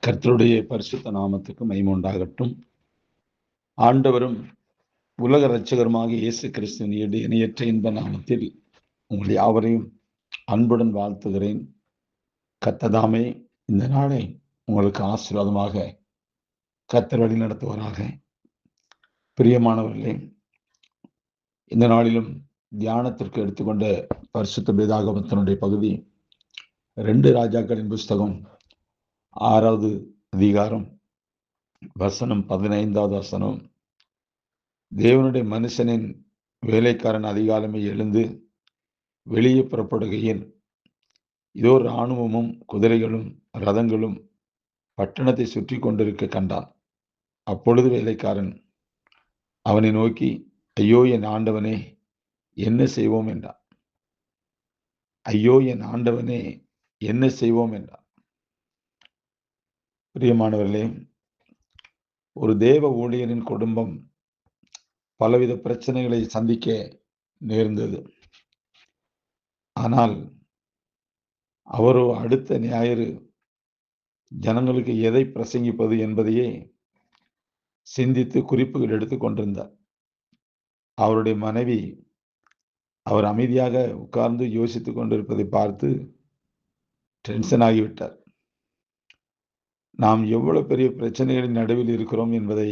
கர்த்தருடைய பரிசுத்த நாமத்துக்கு மகிமை உண்டாகட்டும். ஆண்டவரும் உலக இரட்சகருமாக இயேசு கிறிஸ்துவின் இணையற்ற இன்ப நாமத்தில் உங்கள் யாவரையும் அன்புடன் வாழ்த்துகிறேன். கர்த்ததாமே இந்த நாளை உங்களுக்கு ஆசீர்வாதமாக கர்த்தர் வழி நடத்துவாராக. பிரியமானவர்களே, இந்த நாளிலும் தியானத்திற்கு எடுத்துக்கொண்ட பரிசுத்த வேதாகமத்தினுடைய பகுதி 2 ராஜாக்களின் புஸ்தகம் 6வது அதிகாரம் வசனம் 15வது வசனம். தேவனுடைய மனுஷனின் வேலைக்காரன் அதிகாலமே எழுந்து வெளியே புறப்படுகையில் இதோ இராணுவமும் குதிரைகளும் ரதங்களும் பட்டணத்தை சுற்றி கொண்டிருக்க கண்டான். அப்பொழுது வேலைக்காரன் அவனை நோக்கி, ஐயோ என் ஆண்டவனே, என்ன செய்வோம் என்றான். ஐயோ என் ஆண்டவனே, என்ன செய்வோம் என்றான். பிரியமானவர்களே, ஒரு தேவ ஊழியரின் குடும்பம் பலவித பிரச்சனைகளை சந்திக்க நேர்ந்தது. ஆனால் அவரோ அடுத்த ஞாயிறு ஜனங்களுக்கு எதை பிரசங்கிப்பது என்பதையே சிந்தித்து குறிப்புகள் எடுத்துக் கொண்டிருந்தார். அவருடைய மனைவி அவர் அமைதியாக உட்கார்ந்து யோசித்துக் கொண்டிருப்பதை பார்த்து டென்ஷன் ஆகிவிட்டார். நாம் எவ்வளவு பெரிய பிரச்சனைகளின் நடுவில் இருக்கிறோம் என்பதை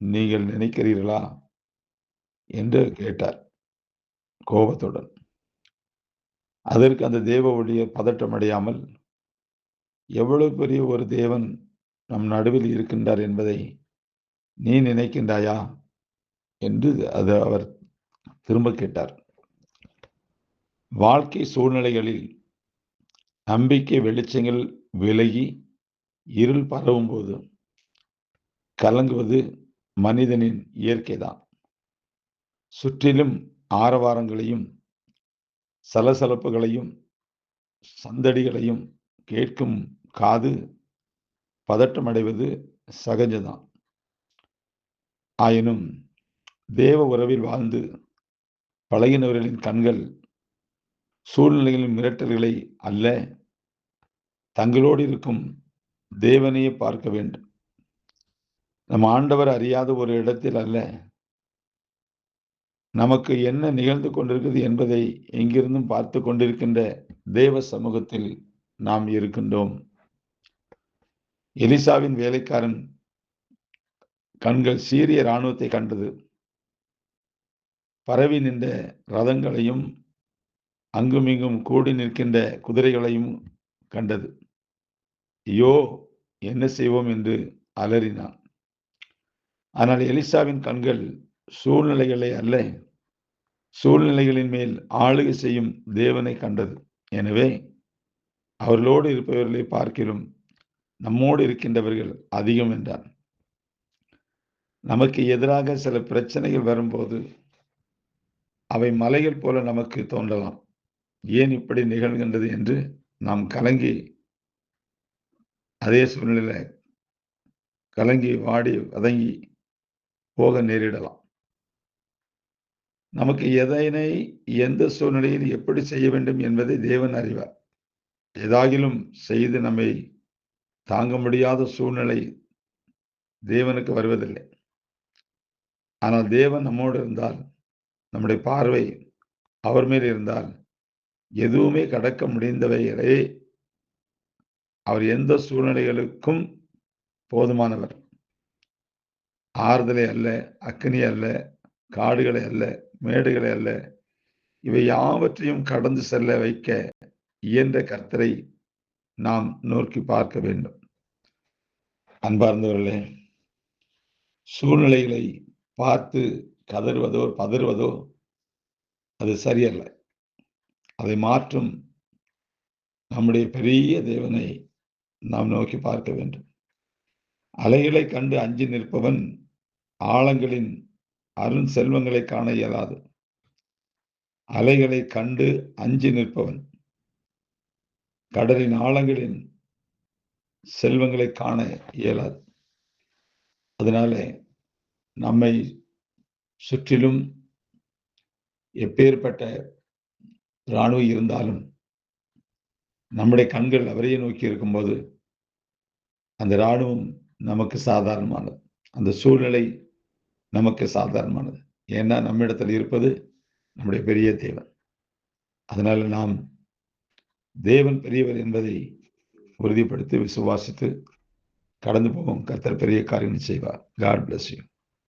நீங்கள் நினைக்கிறீர்களா என்று கேட்டார் கோபத்துடன். அதற்கு அந்த தேவ ஊழியர் பதட்டம் அடையாமல், எவ்வளவு பெரிய ஒரு தேவன் நம் நடுவில் இருக்கின்றார் என்பதை நீ நினைக்கின்றாயா என்று அவர் திரும்ப கேட்டார். வாழ்க்கை சூழ்நிலைகளில் நம்பிக்கை வெளிச்சங்கள் விலகி இருள் பரவும் போது கலங்குவது மனிதனின் இயற்கைதான். சுற்றிலும் ஆரவாரங்களையும் சலசலப்புகளையும் சந்தடிகளையும் கேட்கும் காது பதட்டமடைவது சகஜம்தான். ஆயினும் தேவ உறவில் வாழ்ந்து பழகினவர்களின் கண்கள் சூழ்நிலைகளின் மிரட்டல்களை அல்ல, தங்களோடு இருக்கும் தேவனையே பார்க்க வேண்டும். நம் ஆண்டவர் அறியாத ஒரு இடத்தில் அல்ல, நமக்கு என்ன நிகழ்ந்து கொண்டிருக்கிறது என்பதை எங்கிருந்தும் பார்த்து கொண்டிருக்கின்ற தேவ சமூகத்தில் நாம் இருக்கின்றோம். எலிசாவின் வேலைக்காரன் கண்கள் சீரிய இராணுவத்தை கண்டது. பரவி நின்ற ரதங்களையும் அங்குமிங்கும் கூடி நிற்கின்ற குதிரைகளையும் கண்டது. ஐயோ, என்ன செய்வோம் என்று அலறினான். ஆனால் எலிசாவின் கண்கள் சூழ்நிலைகளை அல்ல, சூழ்நிலைகளின் மேல் ஆளுகை செய்யும் தேவனை கண்டது. எனவே அவர்களோடு இருப்பவர்களை பார்க்கிலும் நம்மோடு இருக்கின்றவர்கள் அதிகம் என்றார். நமக்கு எதிராக சில பிரச்சனைகள் வரும்போது அவை மலைகள் போல நமக்கு தோன்றலாம். ஏன் இப்படி நிகழ்கின்றது என்று நாம் கலங்கி, அதே சூழ்நிலையில கலங்கி வாடி வதங்கி போக நேரிடலாம். நமக்கு எதனை எந்த சூழ்நிலையில் எப்படி செய்ய வேண்டும் என்பதை தேவன் அறிவார். ஏதாகிலும் செய்து நம்மை தாங்க முடியாத சூழ்நிலை தேவனுக்கு வருவதில்லை. ஆனால் தேவன் நம்மோடு இருந்தால், நம்முடைய பார்வை அவர் மேல் இருந்தால், எதுவுமே கடக்க முடிந்தவைகளே அவர் எந்த சூழ்நிலைகளுக்கும் போதுமானவர். ஆறுதலை அல்ல, அக்கினி அல்ல, காடுகளை அல்ல, மேடுகளை அல்ல, இவை யாவற்றையும் கடந்து செல்ல வைக்க இயன்ற கர்த்தரை நாம் நோக்கி பார்க்க வேண்டும். அன்பார்ந்தவர்களே, சூழ்நிலைகளை பார்த்து கதறுவதோ பதறுவதோ அது சரியல்ல. அதை மாற்றும் நம்முடைய பெரிய தேவனை நாம் நோக்கி பார்க்க வேண்டும். அலைகளை கண்டு அஞ்சி நிற்பவன் ஆழங்களின் அருண் செல்வங்களை காண இயலாது. அலைகளை கண்டு அஞ்சி நிற்பவன் கடலின் ஆழங்களின் செல்வங்களை காண இயலாது. அதனால நம்மை சுற்றிலும் எப்பேற்பட்ட இராணுவம் இருந்தாலும் நம்முடைய கண்கள் அவரையே நோக்கி இருக்கும்போது அந்த ராணுவம் நமக்கு சாதாரணமானது, அந்த சூழ்நிலை நமக்கு சாதாரணமானது. ஏன்னா நம்மிடத்தில் இருப்பது நம்முடைய பெரிய தேவன். அதனால நாம் தேவன் பெரியவர் என்பதை உறுதிப்படுத்தி விசுவாசித்து கடந்து போவோம். கர்த்தர் பெரிய காரியங்கள் செய்வார். God bless you.